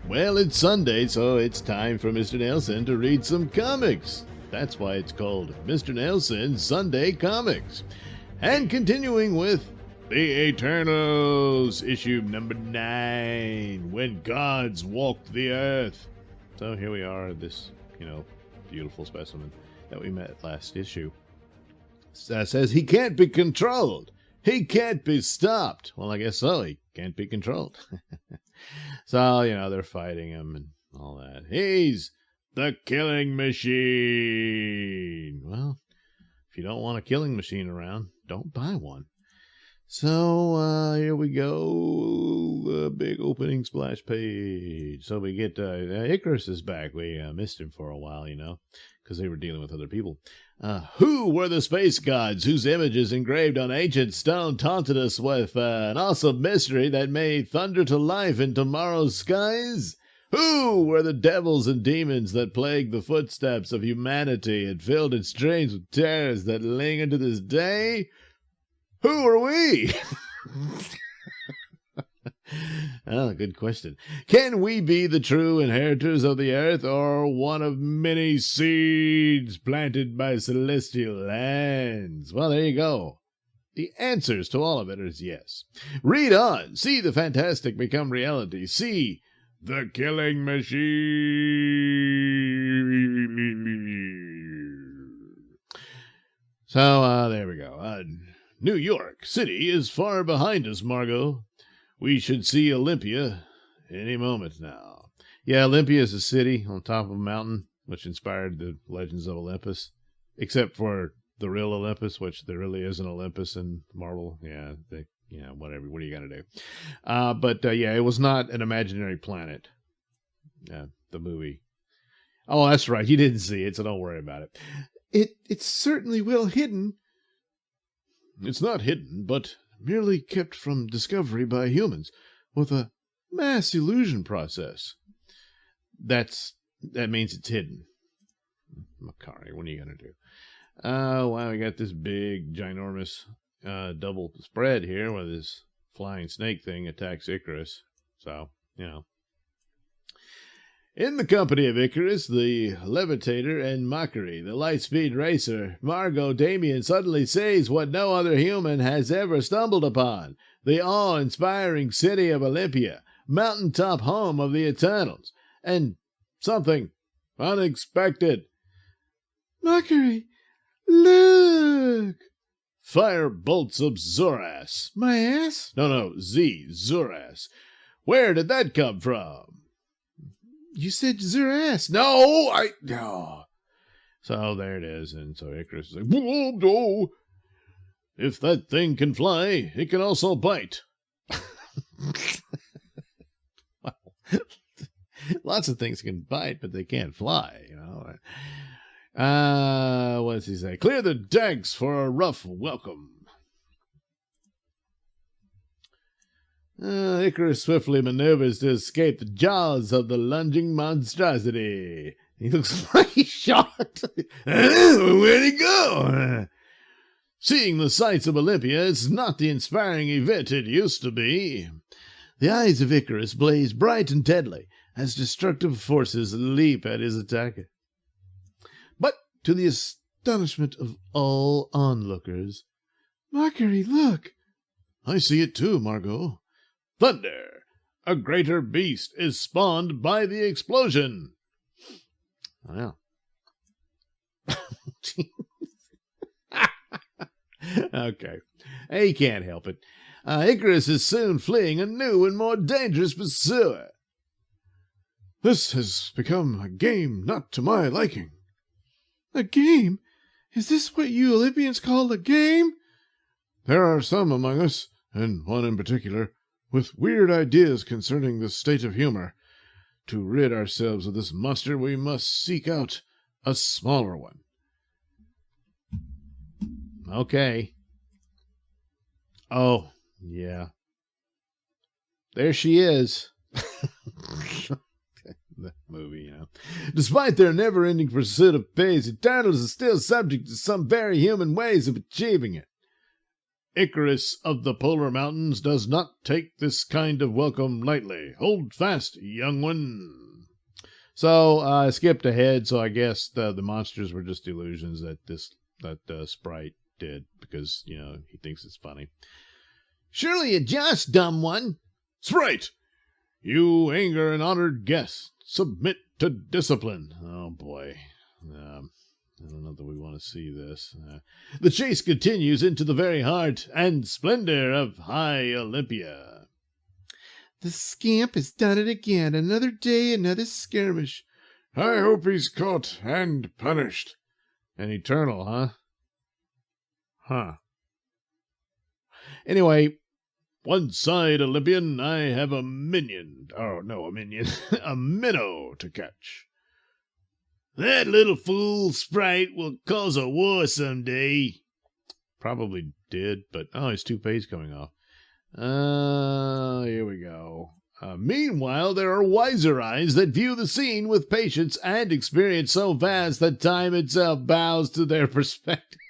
Well, it's Sunday, so it's time for Mr. Nailsin to read some comics. That's why it's called Mr. Nailsin Sunday Comics. And continuing with The Eternals, issue number 9, When Gods Walked the Earth. So here we are, this, beautiful specimen that we met last issue. Says he can't be controlled. He can't be stopped. Well, I guess so. He can't be controlled. So, they're fighting him and all that. He's the killing machine. Well, if you don't want a killing machine around, don't buy one. So, here we go. A big opening splash page. So we get Icarus is back. We missed him for a while, because they were dealing with other people. Who were the space gods whose images engraved on ancient stone taunted us with an awesome mystery that made thunder to life in tomorrow's skies? Who were the devils and demons that plagued the footsteps of humanity and filled its dreams with terrors that linger to this day? Who are we? Oh, good question. Can we be the true inheritors of the earth, or one of many seeds planted by celestial lands? Well, there you go. The answers to all of it is yes. Read on. See the fantastic become reality. See the killing machine. So, there we go. New York City is far behind us, Margot. We should see Olympia any moment now. Yeah, Olympia is a city on top of a mountain, which inspired the legends of Olympus, except for the real Olympus, which there really is an Olympus in Marvel. Yeah, whatever. What are you going to do? But it was not an imaginary planet, the movie. Oh, that's right. You didn't see it, so don't worry about it. It's certainly well hidden. It's not hidden, but merely kept from discovery by humans with a mass illusion process. That means it's hidden. Makari, what are you going to do? Wow, we got this big, ginormous double spread here where this flying snake thing attacks Icarus. So, In the company of Icarus, the levitator, and Mockery, the light-speed racer, Margot Damien suddenly sees what no other human has ever stumbled upon: the awe-inspiring city of Olympia, mountaintop home of the Eternals, and something unexpected. Mockery, look! Fire bolts of Zoras. My ass? No, Zoras. Where did that come from? You said Zoras. No. So there it is. And so Icarus is like, whoa, no. If that thing can fly, it can also bite. Well, lots of things can bite, but they can't fly, What does he say? Clear the decks for a rough welcome. Icarus swiftly maneuvers to escape the jaws of the lunging monstrosity. He looks pretty shocked. Where'd he go? Seeing the sights of Olympia is not the inspiring event it used to be. The eyes of Icarus blaze bright and deadly as destructive forces leap at his attacker. But to the astonishment of all onlookers, Mockery, look! I see it too, Margot. Thunder! A greater beast is spawned by the explosion. Well. Okay. He can't help it. Icarus is soon fleeing a new and more dangerous pursuer. This has become a game not to my liking. A game? Is this what you Olympians call a game? There are some among us, and one in particular, with weird ideas concerning the state of humor. To rid ourselves of this monster, we must seek out a smaller one. Okay. Oh, yeah. There she is. The movie, Despite their never-ending pursuit of peace, Eternals are still subject to some very human ways of achieving it. Icarus of the polar mountains does not take this kind of welcome lightly. Hold fast, young one. So I skipped ahead, so I guess the monsters were just illusions that Sprite did because, he thinks it's funny. Surely a just, dumb one. Sprite, you anger an honored guest. Submit to discipline. Oh, boy. I don't know that we want to see this. The chase continues into the very heart and splendor of High Olympia. The scamp has done it again. Another day, another skirmish. I hope he's caught and punished. An eternal, huh? Huh. Anyway, one side Olympian, I have a minion. Oh, no, a minion. A minnow to catch. That little fool Sprite will cause a war someday. Probably did, but his toupee's coming off. Here we go. Meanwhile, there are wiser eyes that view the scene with patience and experience so vast that time itself bows to their perspective.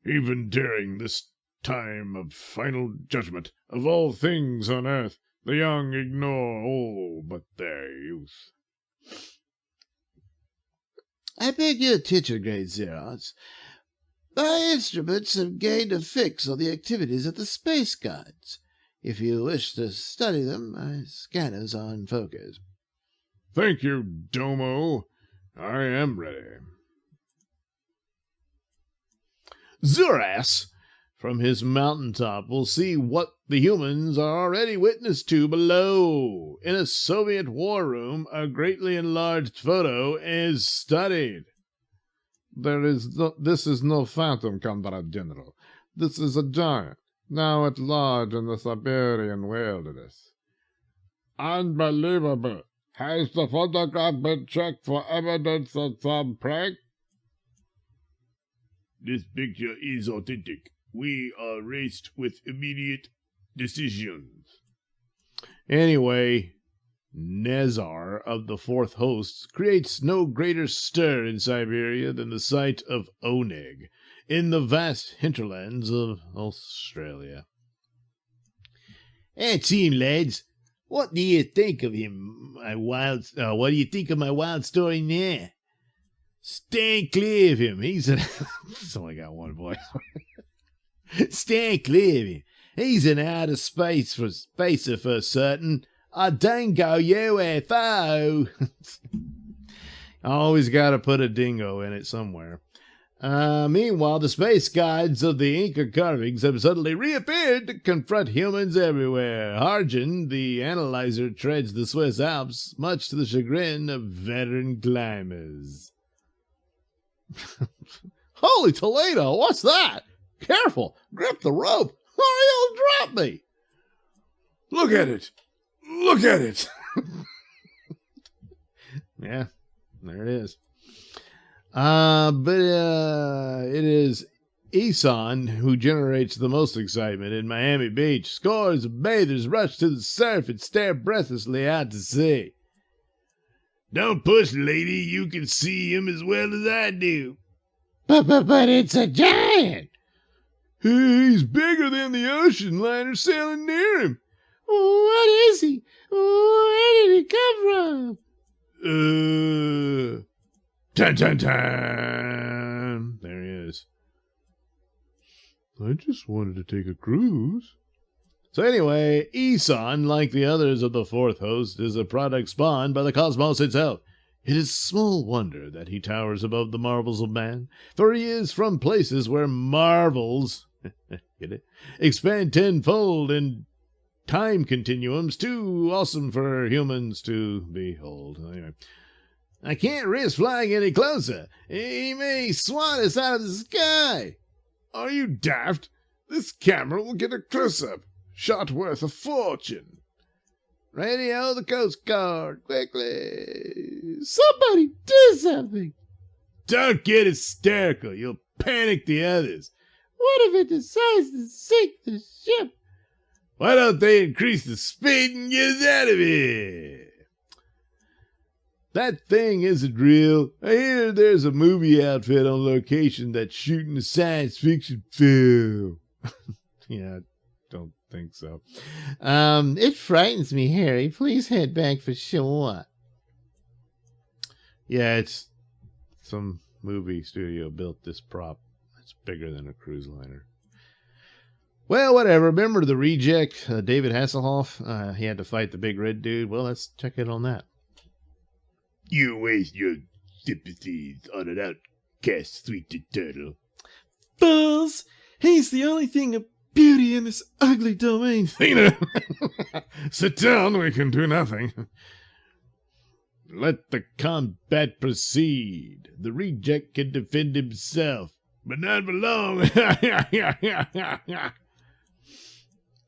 Even during this time of final judgment of all things on earth, the young ignore all but their youth. I beg your attention, great Xerox. My instruments have gained a fix on the activities of the space gods. If you wish to study them, my scanner's on focus. Thank you, Domo. I am ready. Zuras, from his mountaintop, will see what the humans are already witness to below. In a Soviet war room, a greatly enlarged photo is studied. This is no phantom, Comrade General. This is a giant, now at large in the Siberian wilderness. Unbelievable. Has the photograph been checked for evidence of some prank? This picture is authentic. We are raced with immediate decisions. Anyway, Nezar of the Fourth Host creates no greater stir in Siberia than the sight of Oneg in the vast hinterlands of Australia. That's him, lads. What do you think of him? What do you think of my wild story now? Stand clear of him. He's only got one voice. Stand clear of him. He's an outer spacer for certain. A dingo UFO. Always got to put a dingo in it somewhere. Meanwhile, the space guides of the Inca carvings have suddenly reappeared to confront humans everywhere. Harjan, the analyzer, treads the Swiss Alps, much to the chagrin of veteran climbers. Holy Toledo, what's that? Careful, grip the rope, or you'll drop me. Look at it. Look at it. Yeah, there it is. But it is Isan who generates the most excitement in Miami Beach. Scores of bathers rush to the surf and stare breathlessly out to sea. Don't push, lady. You can see him as well as I do. But it's a giant. He's bigger than the ocean liner sailing near him. What is he? Where did he come from? Tan. There he is. I just wanted to take a cruise. So anyway, Isan, like the others of the Fourth Host, is a product spawned by the cosmos itself. It is small wonder that he towers above the marvels of man, for he is from places where marvels get it, expand tenfold in time continuums too awesome for humans to behold. Anyway, I can't risk flying any closer. He may swat us out of the sky. Are you daft? This camera will get a close-up. Shot worth a fortune. Radio the Coast Guard, quickly. Somebody do something. Don't get hysterical. You'll panic the others. What if it decides to sink the ship? Why don't they increase the speed and get us out of here? That thing isn't real. I hear there's a movie outfit on location that's shooting a science fiction film. Yeah, don't think so. It frightens me, Harry. Please head back for shore. Yeah, it's some movie studio built this prop. It's bigger than a cruise liner. Well, whatever. Remember the reject, David Hasselhoff? He had to fight the big red dude. Well, let's check in on that. You waste your sympathies on an outcast sweeted turtle. Fools! He's the only thing of beauty in this ugly domain. Athena! Sit down, we can do nothing. Let the combat proceed. The reject can defend himself, but not for long.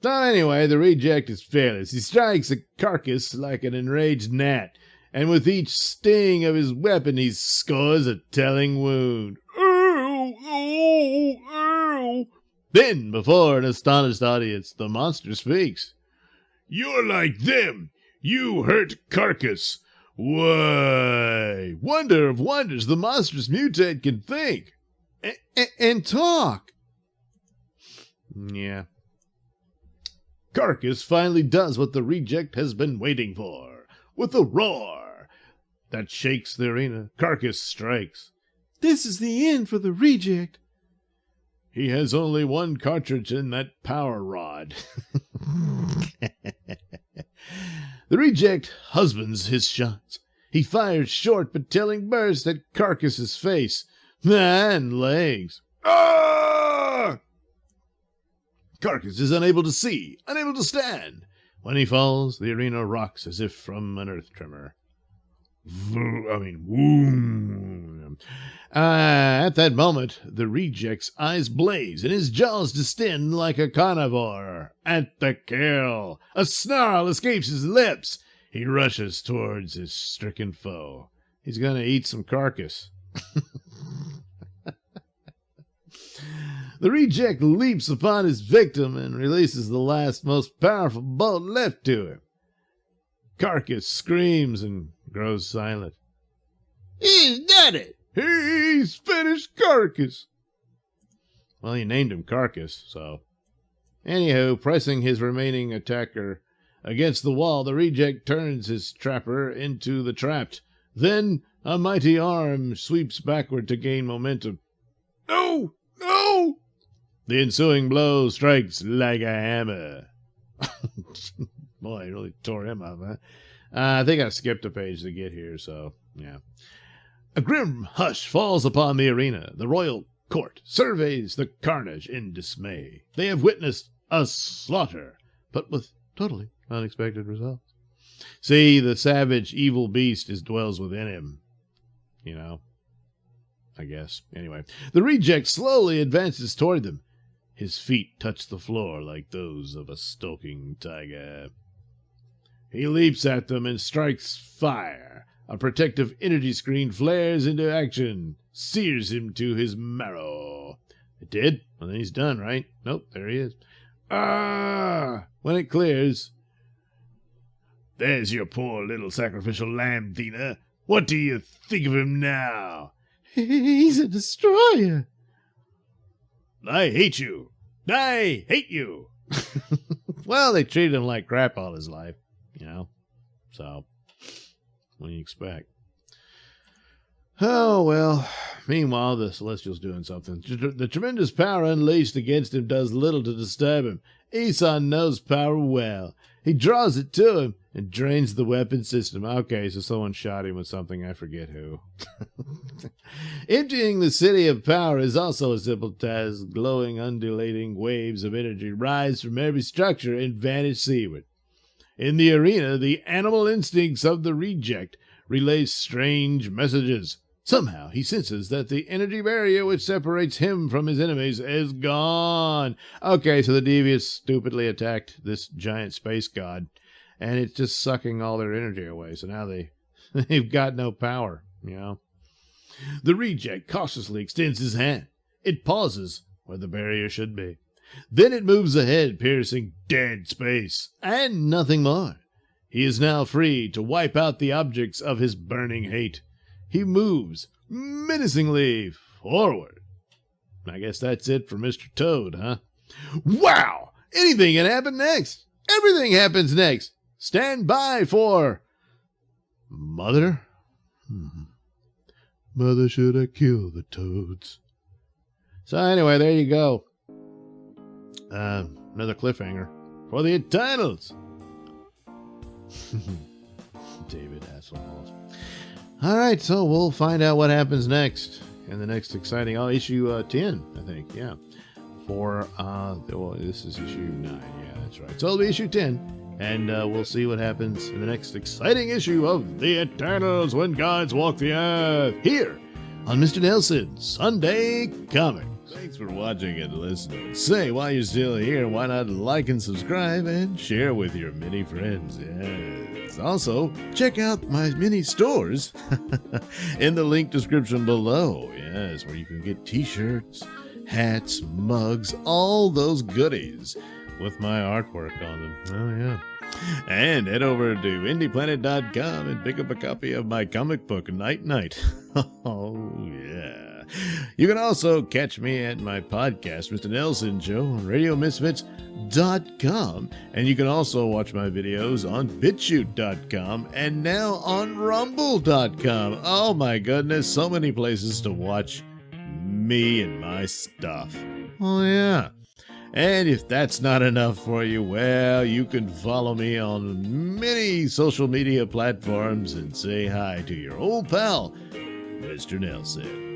So anyway, the reject is fearless. He strikes a carcass like an enraged gnat, and with each sting of his weapon he scores a telling wound. Ow! Ow! Ow! Then, before an astonished audience, the monster speaks. You're like them. You hurt carcass. Why? Wonder of wonders, the monstrous mutate can think. And talk. Yeah. Carcass finally does what the reject has been waiting for. With a roar that shakes the arena, Carcass strikes. This is the end for the reject. He has only one cartridge in that power rod. The reject husbands his shots. He fires short but telling bursts at Carcass's face and legs. Ah! Carcass is unable to see, unable to stand. When he falls, the arena rocks as if from an earth tremor. Boom. At that moment, the reject's eyes blaze and his jaws distend like a carnivore. At the kill, a snarl escapes his lips. He rushes towards his stricken foe. He's going to eat some carcass. The reject leaps upon his victim and releases the last, most powerful bolt left to him. Carcass screams and grows silent. He's done it! He's finished Carcass! Well, he named him Carcass, so... Anywho, pressing his remaining attacker against the wall, the reject turns his trapper into the trapped. Then a mighty arm sweeps backward to gain momentum. No! No! The ensuing blow strikes like a hammer. Boy, it really tore him up, huh? I think I skipped a page to get here, so, yeah. A grim hush falls upon the arena. The royal court surveys the carnage in dismay. They have witnessed a slaughter, but with totally unexpected results. See, the savage, evil beast dwells within him. You know, I guess. Anyway, the reject slowly advances toward them. His feet touch the floor like those of a stalking tiger. He leaps at them and strikes fire. A protective energy screen flares into action, sears him to his marrow. It did? Well, then he's done, right? Nope, there he is. Ah! When it clears... There's your poor little sacrificial lamb, Thena. What do you think of him now? He's a destroyer. I hate you. I hate you. Well, they treated him like crap all his life, you know. So, what do you expect? Oh, well. Meanwhile, the Celestial's doing something. The tremendous power unleashed against him does little to disturb him. Isan knows power well. He draws it to him and drains the weapon system. Okay, so someone shot him with something. I forget who. Emptying the city of power is also a simple task. Glowing, undulating waves of energy rise from every structure and vanish seaward. In the arena, the animal instincts of the reject relay strange messages. Somehow he senses that the energy barrier which separates him from his enemies is gone. Okay, so the devious stupidly attacked this giant space god, and it's just sucking all their energy away. So now they've got no power, you know. The reject cautiously extends his hand. It pauses where the barrier should be. Then it moves ahead, piercing dead space, and nothing more. He is now free to wipe out the objects of his burning hate. He moves menacingly forward. I guess that's it for Mr. Toad, huh? Wow! Anything can happen next. Everything happens next. Stand by for... Mother? Mother, should I kill the toads? So anyway, there you go. Another cliffhanger for the Eternals. David Hasselhoff. All right, so we'll find out what happens next in the next exciting issue 10, I think. Yeah. For well, this is issue 9. Yeah, that's right. So it'll be issue 10, and we'll see what happens in the next exciting issue of the Eternals when gods walk the earth here on Mr. Nailsin Sunday Comics. Thanks for watching and listening. Say, while you're still here, why not like and subscribe and share with your many friends? Yes. Also, check out my mini stores in the link description below. Yes, where you can get t-shirts, hats, mugs, all those goodies with my artwork on them. Oh, yeah. And head over to indieplanet.com and pick up a copy of my comic book, Night Night. Oh, yeah. You can also catch me at my podcast, Mr. Nailsin Show, on RadioMisfits.com. And you can also watch my videos on BitChute.com and now on Rumble.com. Oh, my goodness. So many places to watch me and my stuff. Oh, yeah. And if that's not enough for you, well, you can follow me on many social media platforms and say hi to your old pal, Mr. Nailsin.